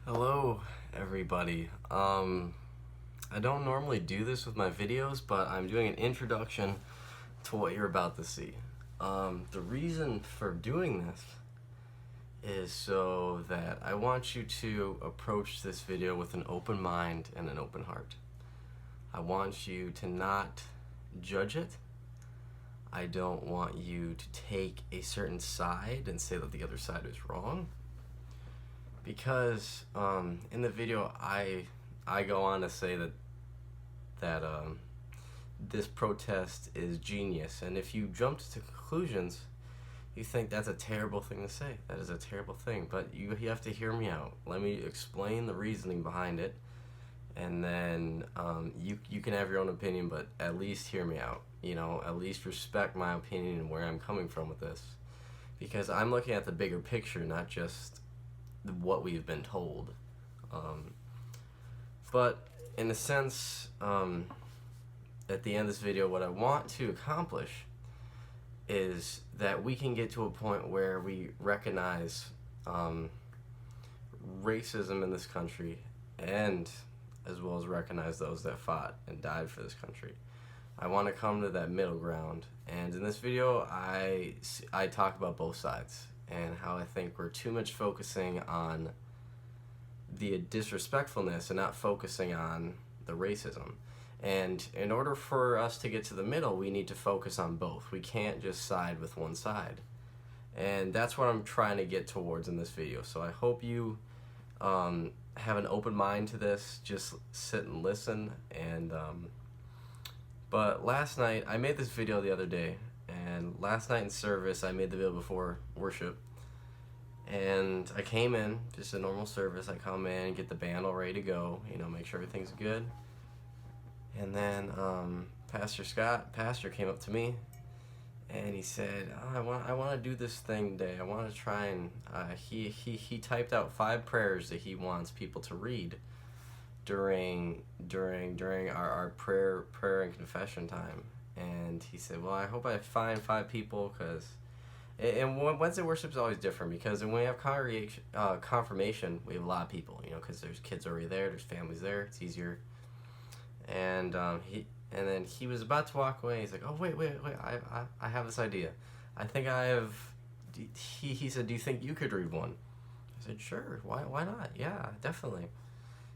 Hello, everybody. I don't normally do this with my videos, but I'm doing an introduction to what you're about to see. The reason for doing this is so that I want you to approach this video with an open mind and an open heart. I want you to not judge it. I don't want you to take a certain side and say that the other side is wrong. Because in the video I go on to say that this protest is genius, and if you jump to conclusions, you think that's a terrible thing to say. That is a terrible thing, but you have to hear me out. Let me explain the reasoning behind it, and then you can have your own opinion, but at least hear me out. At least respect my opinion and where I'm coming from with this, because I'm looking at the bigger picture, not just what we've been told. But in a sense, at the end of this video, what I want to accomplish is that we can get to a point where we recognize racism in this country, and as well as recognize those that fought and died for this country. I want to come to that middle ground, and in this video I talk about both sides and how I think we're too much focusing on the disrespectfulness and not focusing on the racism. And in order for us to get to the middle, we need to focus on both. We can't just side with one side. And that's what I'm trying to get towards in this video. So I hope you have an open mind to this. Just sit and listen. And but last night, I made this video the other day, and last night in service, I made the video before worship, and I came in, just a normal service. I come in, get the band all ready to go, make sure everything's good. And then Pastor came up to me, and he said, I want to do this thing today. I want to try and, he typed out 5 prayers that he wants people to read during our prayer and confession time. And he said, well, I hope I find 5 people, and Wednesday worship is always different, because when we have congregation confirmation, we have a lot of people, because there's kids already there, there's families there, it's easier. And then he was about to walk away. He's like, oh, wait, I have this idea. I think I have. He said, do you think you could read one? I said, sure, why not? Yeah, definitely.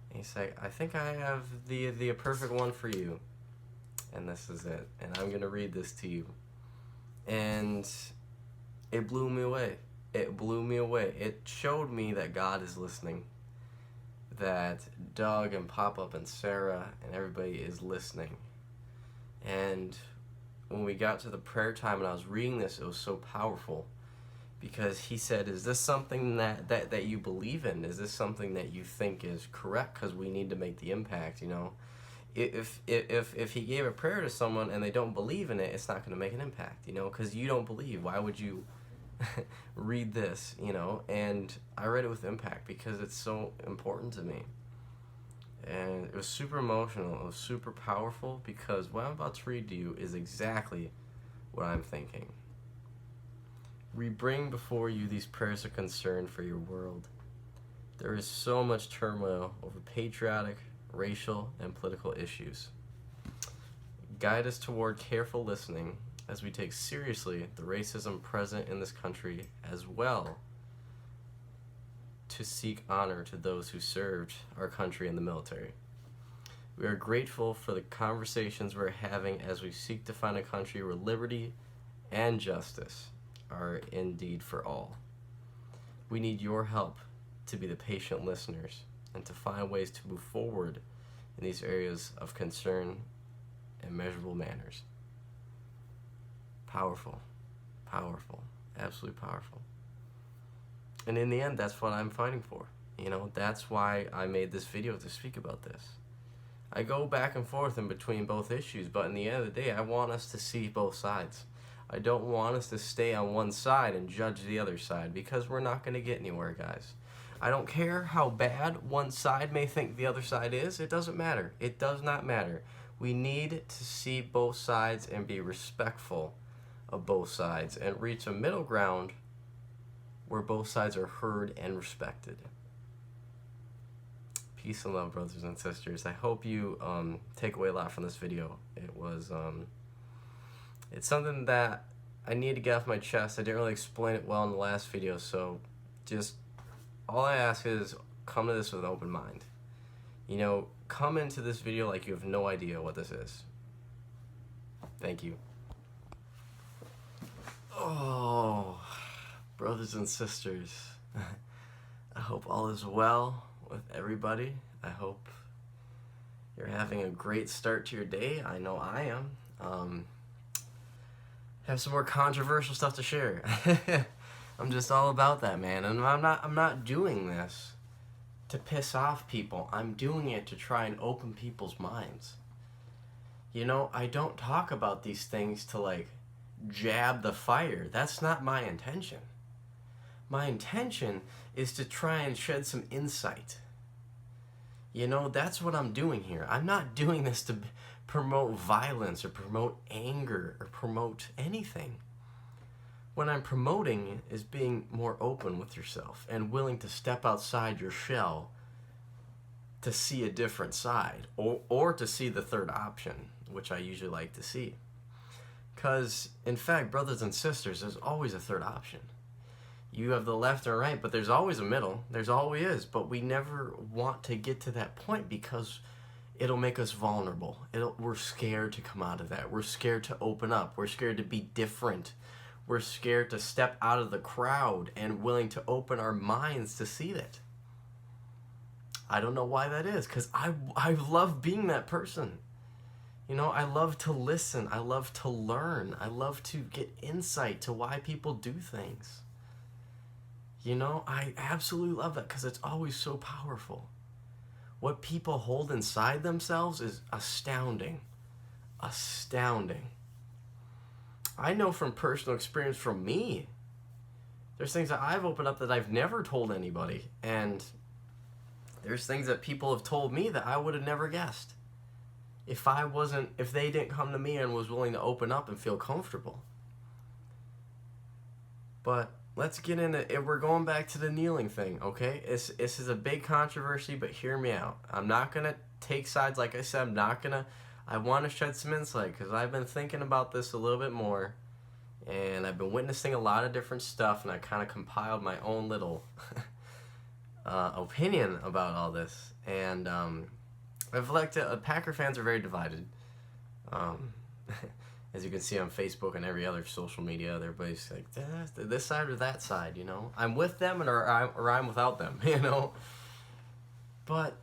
And he's like, I think I have the perfect one for you. And this is it. And I'm going to read this to you. And it blew me away. It blew me away. It showed me that God is listening. That Doug and Pop-Up and Sarah and everybody is listening. And when we got to the prayer time and I was reading this, it was so powerful. Because he said, is this something that you believe in? Is this something that you think is correct? Because we need to make the impact, If he gave a prayer to someone and they don't believe in it, it's not going to make an impact, because you don't believe. Why would you read this, And I read it with impact because it's so important to me. And it was super emotional. It was super powerful, because what I'm about to read to you is exactly what I'm thinking. We bring before you these prayers of concern for your world. There is so much turmoil over patriotic, racial, and political issues. Guide us toward careful listening as we take seriously the racism present in this country, as well to seek honor to those who served our country in the military. We are grateful for the conversations we're having as we seek to find a country where liberty and justice are indeed for all. We need your help to be the patient listeners and to find ways to move forward in these areas of concern in measurable manners. Powerful, absolutely powerful. And in the end, that's what I'm fighting for. That's why I made this video, to speak about this. I go back and forth in between both issues, but in the end of the day, I want us to see both sides. I don't want us to stay on one side and judge the other side, because we're not going to get anywhere, guys. I don't care how bad one side may think the other side is. It doesn't matter. It does not matter. We need to see both sides and be respectful of both sides and reach a middle ground where both sides are heard and respected. Peace and love, brothers and sisters. I hope you take away a lot from this video. It was it's something that I need to get off my chest. I didn't really explain it well in the last video, so just all I ask is come to this with an open mind. You know, come into this video like you have no idea what this is. Thank you. Oh, brothers and sisters, I hope all is well with everybody. I hope you're having a great start to your day. I know I am. Have some more controversial stuff to share. I'm just all about that, man. And I'm not doing this to piss off people. I'm doing it to try and open people's minds. You know, I don't talk about these things to like jab the fire. That's not my intention. My intention is to try and shed some insight. You know, that's what I'm doing here. I'm not doing this to promote violence or promote anger or promote anything. What I'm promoting is being more open with yourself and willing to step outside your shell to see a different side, or to see the third option, which I usually like to see. Because, in fact, brothers and sisters, there's always a third option. You have the left and right, but there's always a middle. There's always is, but we never want to get to that point because it'll make us vulnerable. We're scared to come out of that. We're scared to open up. We're scared to be different. We're scared to step out of the crowd and willing to open our minds to see that. I don't know why that is, because I love being that person. You know, I love to listen. I love to learn. I love to get insight to why people do things. You know, I absolutely love that because it's always so powerful. What people hold inside themselves is astounding. Astounding. I know from personal experience from me, there's things that I've opened up that I've never told anybody. And there's things that people have told me that I would have never guessed if they didn't come to me and was willing to open up and feel comfortable. But let's get into it. We're going back to the kneeling thing, okay? This is a big controversy, but hear me out. I'm not going to take sides. Like I said, I want to shed some insight because I've been thinking about this a little bit more, and I've been witnessing a lot of different stuff, and I kind of compiled my own little opinion about all this. And Packer fans are very divided. As you can see on Facebook and every other social media, everybody's like, this side or that side, you know? I'm with them or I'm without them, you know? But,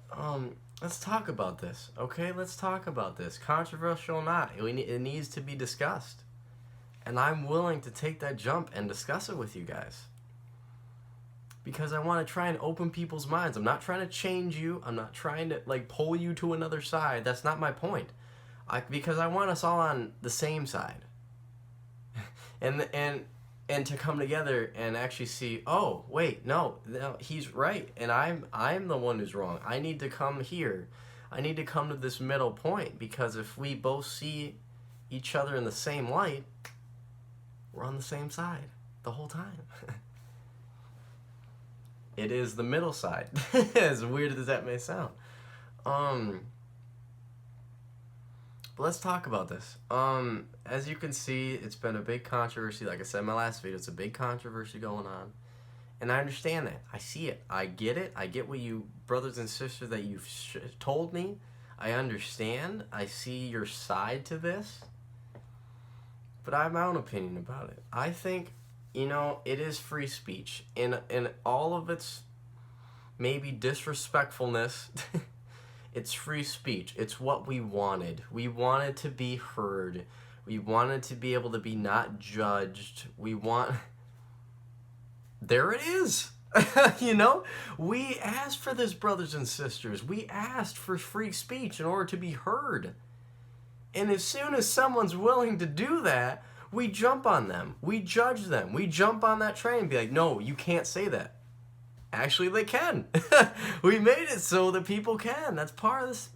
let's talk about this, okay? Let's talk about this. Controversial or not, it needs to be discussed. And I'm willing to take that jump and discuss it with you guys. Because I want to try and open people's minds. I'm not trying to change you. I'm not trying to, like, pull you to another side. That's not my point. Because I want us all on the same side. and to come together and actually see, oh, wait, no, he's right. And I'm the one who's wrong. I need to come here. I need to come to this middle point. Because if we both see each other in the same light, we're on the same side the whole time. It is the middle side. As weird as that may sound. But let's talk about this. As you can see, it's been a big controversy. Like I said in my last video, it's a big controversy going on. And I understand that. I see it. I get it. I get what you, brothers and sisters, that you've told me. I understand. I see your side to this. But I have my own opinion about it. I think, you know, it is free speech. In all of its maybe disrespectfulness, it's free speech. It's what we wanted. We wanted to be heard. We wanted to be able to be not judged. There it is. You know? We asked for this, brothers and sisters. We asked for free speech in order to be heard. And as soon as someone's willing to do that, we jump on them. We judge them. We jump on that train and be like, no, you can't say that. Actually, they can. We made it so that people can. That's part of this.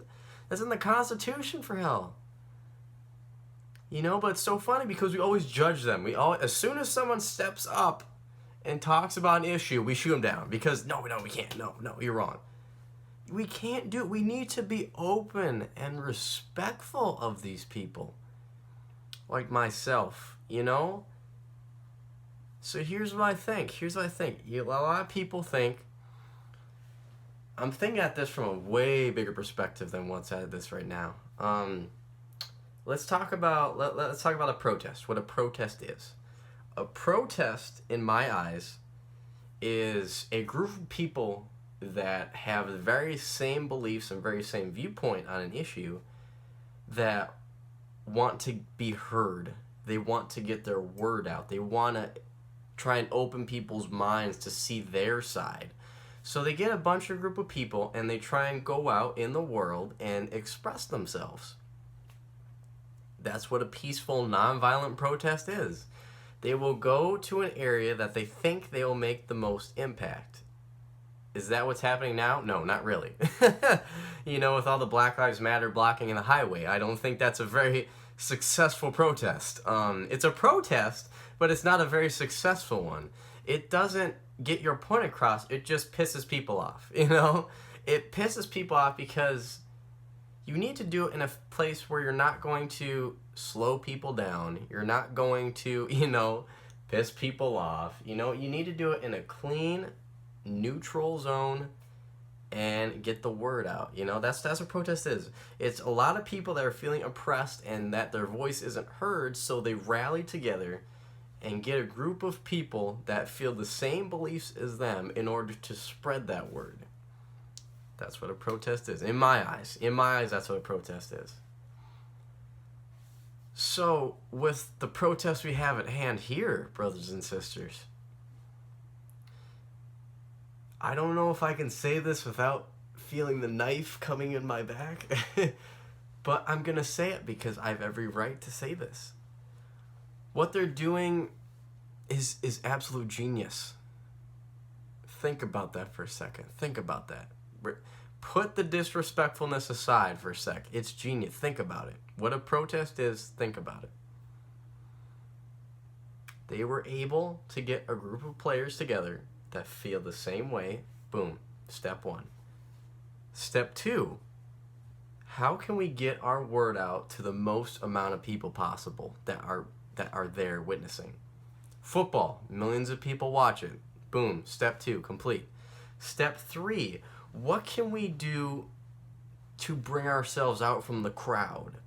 That's in the Constitution, for hell. You know, but it's so funny because we always judge them. As soon as someone steps up and talks about an issue, we shoot them down because no, we can't. No, you're wrong. we can't do it. We need to be open and respectful of these people. Like myself, you know? So here's what I think. A lot of people think, I'm thinking at this from a way bigger perspective than what's at this right now. Let's talk about a protest. What a protest is. A protest, in my eyes, is a group of people that have the very same beliefs and very same viewpoint on an issue that want to be heard. They want to get their word out. They want to try and open people's minds to see their side. So they get a group of people and they try and go out in the world and express themselves. That's what a peaceful, nonviolent protest is. They will go to an area that they think they will make the most impact. Is that what's happening now? No, not really. You know, with all the Black Lives Matter blocking in the highway, I don't think that's a very successful protest. It's a protest, but it's not a very successful one. It doesn't get your point across. It just pisses people off, you know? It pisses people off because you need to do it in a place where you're not going to slow people down. You're not going to, you know, piss people off. You know, you need to do it in a clean, neutral zone and get the word out. You know, that's what protest is. It's a lot of people that are feeling oppressed and that their voice isn't heard, so they rally together and get a group of people that feel the same beliefs as them in order to spread that word. That's what a protest is. In my eyes, that's what a protest is. So, with the protest we have at hand here, brothers and sisters, I don't know if I can say this without feeling the knife coming in my back, but I'm going to say it because I have every right to say this. What they're doing is absolute genius. Think about that for a second. Think about that. Put the disrespectfulness aside for a sec. It's genius. Think about it. What a protest is, think about it. They were able to get a group of players together that feel the same way. Boom. Step one. Step two. How can we get our word out to the most amount of people possible that are there witnessing? Football. Millions of people watch it. Boom. Step two. Complete. Step three. What can we do to bring ourselves out from the crowd?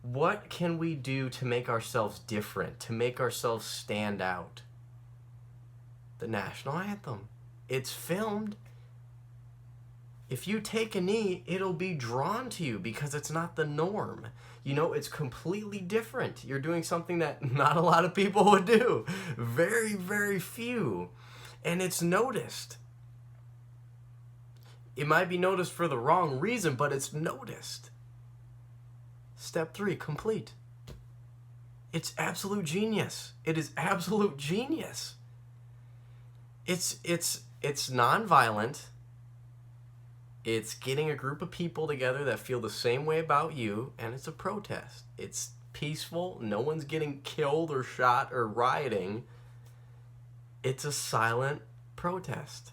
What can we do to make ourselves different, to make ourselves stand out? The national anthem. It's filmed. If you take a knee, it'll be drawn to you because it's not the norm. You know, it's completely different. You're doing something that not a lot of people would do. Very, very few. And it's noticed. It might be noticed for the wrong reason, but it's noticed. Step three, complete. It's absolute genius. It is absolute genius. It's nonviolent. It's getting a group of people together that feel the same way about you, and it's a protest. It's peaceful. No one's getting killed or shot or rioting. It's a silent protest.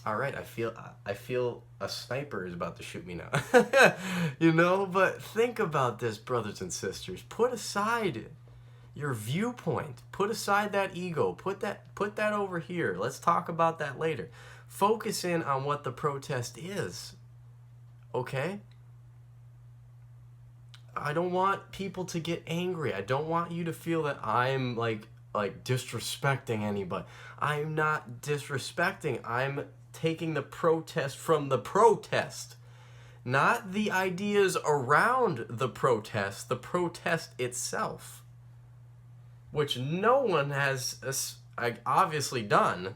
All right, I feel a sniper is about to shoot me now. You know, but think about this, brothers and sisters. Put aside your viewpoint. Put aside that ego. Put that over here. Let's talk about that later. Focus in on what the protest is. Okay? I don't want people to get angry. I don't want you to feel that I'm like disrespecting anybody. I'm not disrespecting. I'm taking the protest from the protest, not the ideas around the protest itself, which no one has obviously done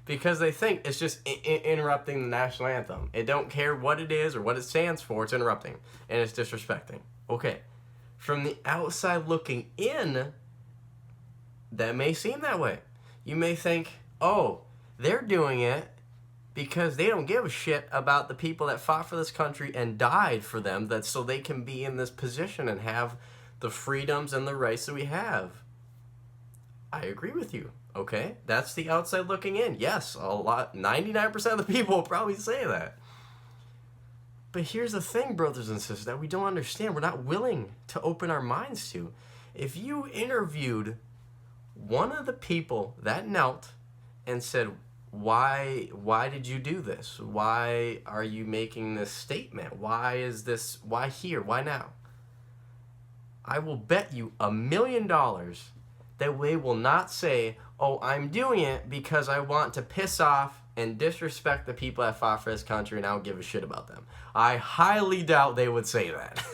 because they think it's just interrupting the national anthem. It don't care what it is or what it stands for, it's interrupting and it's disrespecting. Okay, from the outside looking in, that may seem that way. You may think, oh, they're doing it because they don't give a shit about the people that fought for this country and died for them, that so they can be in this position and have the freedoms and the rights that we have. I agree with you. Okay? That's the outside looking in. Yes, 99% of the people will probably say that. But here's the thing, brothers and sisters, that we don't understand. We're not willing to open our minds to. If you interviewed one of the people that knelt and said, why did you do this? Why are you making this statement? Why here? Why now? I will bet you $1 million that they will not say, oh, I'm doing it because I want to piss off and disrespect the people that fought for this country and I don't give a shit about them. I highly doubt they would say that.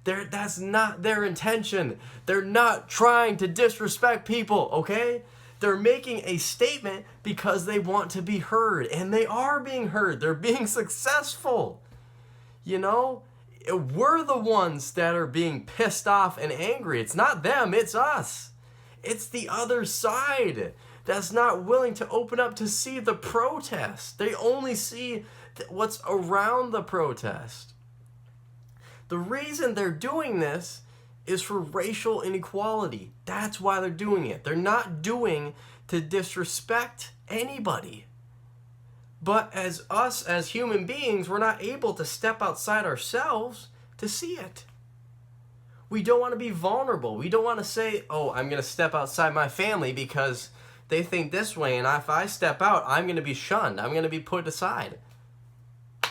That's not their intention. They're not trying to disrespect people, okay? They're making a statement because they want to be heard, and they are being heard. They're being successful. You know, we're the ones that are being pissed off and angry. It's not them, it's us. It's the other side that's not willing to open up to see the protest. They only see what's around the protest. The reason they're doing this is for racial inequality. That's why they're doing it. They're not doing to disrespect anybody. But as us, as human beings, we're not able to step outside ourselves to see it. We don't want to be vulnerable. We don't want to say, oh, I'm going to step outside my family because they think this way, and if I step out, I'm going to be shunned. I'm going to be put aside.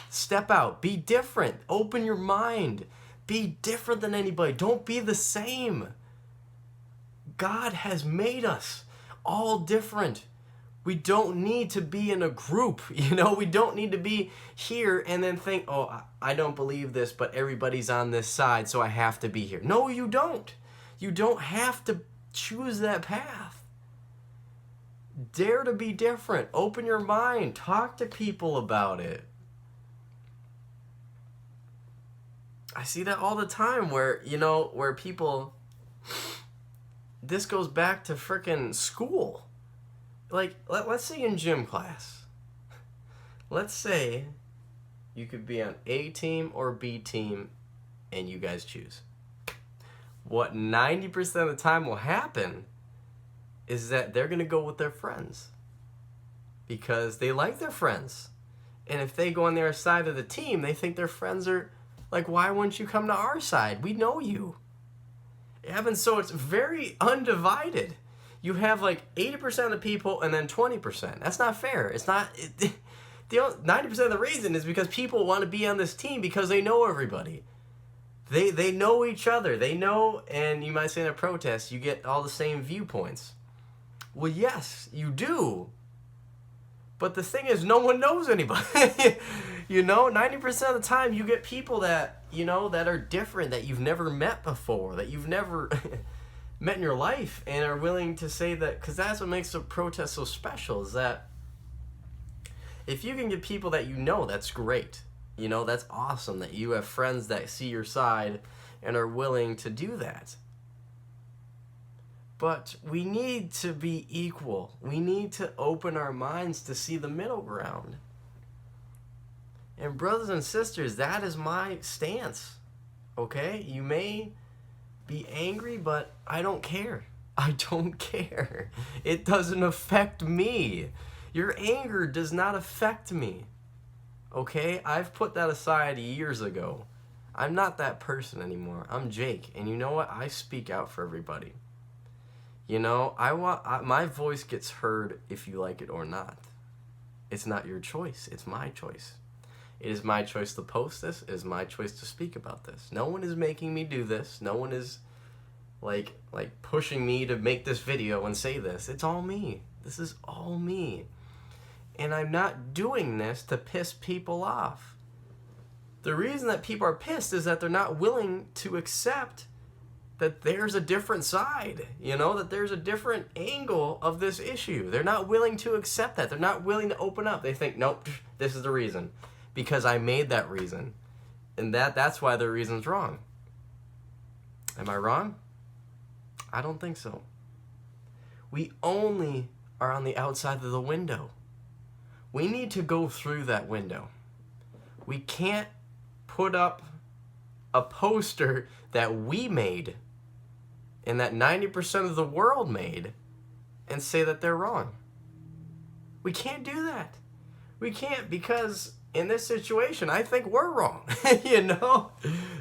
Step out. Be different. Open your mind. Be different than anybody. Don't be the same. God has made us all different. We don't need to be in a group. You know, we don't need to be here and then think, oh, I don't believe this, but everybody's on this side, so I have to be here. No, you don't. You don't have to choose that path. Dare to be different. Open your mind. Talk to people about it. I see that all the time where, you know, where people, this goes back to frickin' school. Like, let's say in gym class, let's say you could be on A team or B team and you guys choose. What 90% of the time will happen is that they're going to go with their friends because they like their friends. And if they go on their side of the team, they think their friends are like, why wouldn't you come to our side? We know you. It happens, so it's very undivided. You have like 80% of the people and then 20%. That's not fair. It's not. The 90% of the reason is because people want to be on this team because they know everybody. They know each other. They know, and you might say in a protest, you get all the same viewpoints. Well, yes, you do. But the thing is, no one knows anybody. You know, 90% of the time you get people that, you know, that are different, that you've never met before, that you've never met in your life, and are willing to say that, because that's what makes the protest so special, is that if you can get people that you know, that's great. You know, that's awesome that you have friends that see your side and are willing to do that. But we need to be equal. We need to open our minds to see the middle ground. And brothers and sisters, that is my stance. Okay? You may be angry, but I don't care. I don't care. It doesn't affect me. Your anger does not affect me. Okay? I've put that aside years ago. I'm not that person anymore. I'm Jake. And you know what? I speak out for everybody. You know, my voice gets heard if you like it or not. It's not your choice. It's my choice. It is my choice to post this. It is my choice to speak about this. No one is making me do this. No one is like pushing me to make this video and say this. It's all me. This is all me. And I'm not doing this to piss people off. The reason that people are pissed is that they're not willing to accept that there's a different side, you know, that there's a different angle of this issue. They're not willing to accept that. They're not willing to open up. They think, nope, this is the reason. Because I made that reason. And that's why the reason's wrong. Am I wrong? I don't think so. We only are on the outside of the window. We need to go through that window. We can't put up a poster that we made and that 90% of the world made and say that they're wrong. We can't do that. We can't, because in this situation, I think we're wrong. You know?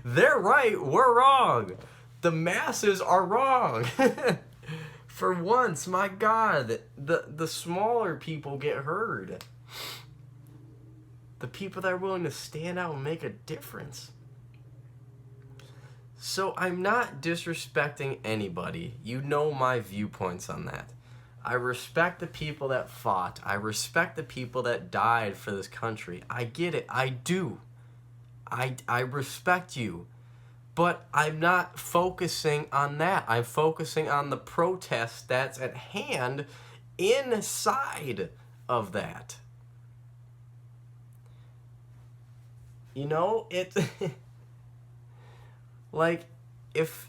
They're right, we're wrong. The masses are wrong. For once, my God, the smaller people get heard. The people that are willing to stand out and make a difference. So I'm not disrespecting anybody. You know my viewpoints on that. I respect the people that fought. I respect the people that died for this country. I get it. I do. I respect you. But I'm not focusing on that. I'm focusing on the protest that's at hand inside of that. You know, it like if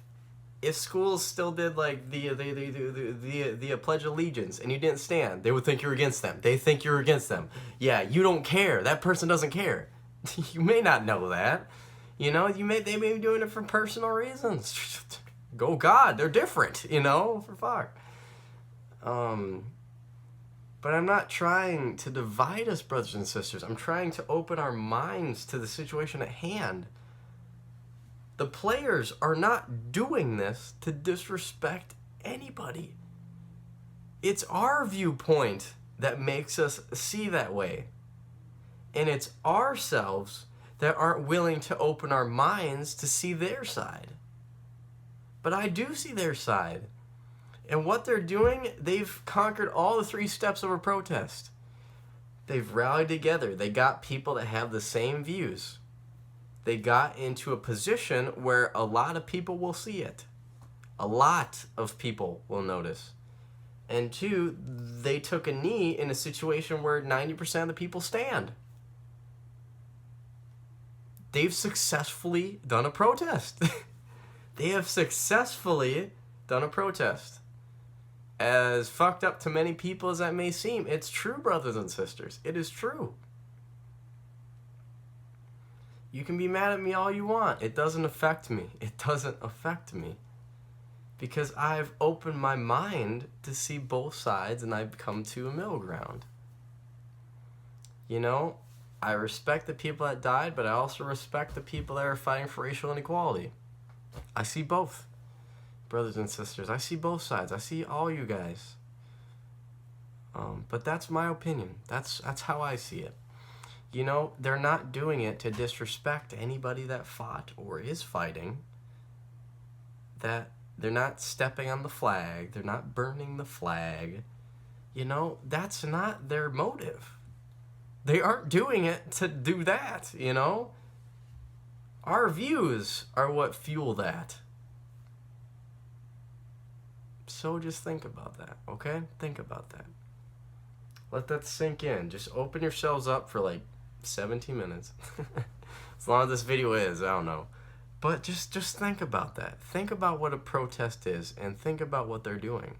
schools still did like the Pledge of Allegiance and you didn't stand, they would think you're against them. They think you're against them. Yeah, you don't care. That person doesn't care. You may not know that. You know, they may be doing it for personal reasons. Go God, they're different, you know, for fuck. But I'm not trying to divide us, brothers and sisters. I'm trying to open our minds to the situation at hand. The players are not doing this to disrespect anybody. It's our viewpoint that makes us see that way. And it's ourselves that aren't willing to open our minds to see their side. But I do see their side. And what they're doing, they've conquered all the 3 steps of a protest. They've rallied together. They got people that have the same views. They got into a position where a lot of people will see it. A lot of people will notice. And 2, they took a knee in a situation where 90% of the people stand. They've successfully done a protest. They have successfully done a protest. As fucked up to many people as that may seem, it's true, brothers and sisters. It is true. You can be mad at me all you want. It doesn't affect me. It doesn't affect me. Because I've opened my mind to see both sides and I've come to a middle ground. You know, I respect the people that died, but I also respect the people that are fighting for racial inequality. I see both, brothers and sisters. I see both sides. I see all you guys. But that's my opinion. That's how I see it. You know, they're not doing it to disrespect anybody that fought or is fighting. That they're not stepping on the flag. They're not burning the flag. You know, that's not their motive. They aren't doing it to do that, you know? Our views are what fuel that. So just think about that, okay? Think about that. Let that sink in. Just open yourselves up for like 17 minutes. As long as this video is, I don't know. But just think about that. Think about what a protest is and think about what they're doing.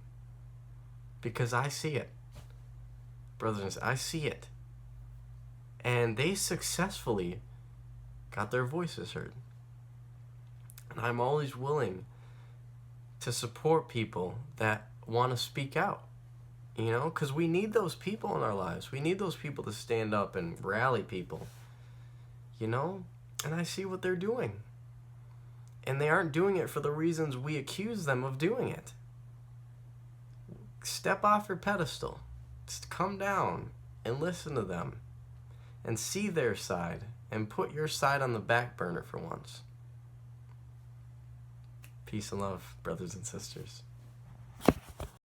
Because I see it. Brothers and sisters, I see it. And they successfully got their voices heard. And I'm always willing to support people that want to speak out. You know, because we need those people in our lives. We need those people to stand up and rally people. You know? And I see what they're doing. And they aren't doing it for the reasons we accuse them of doing it. Step off your pedestal. Just come down and listen to them. And see their side. And put your side on the back burner for once. Peace and love, brothers and sisters.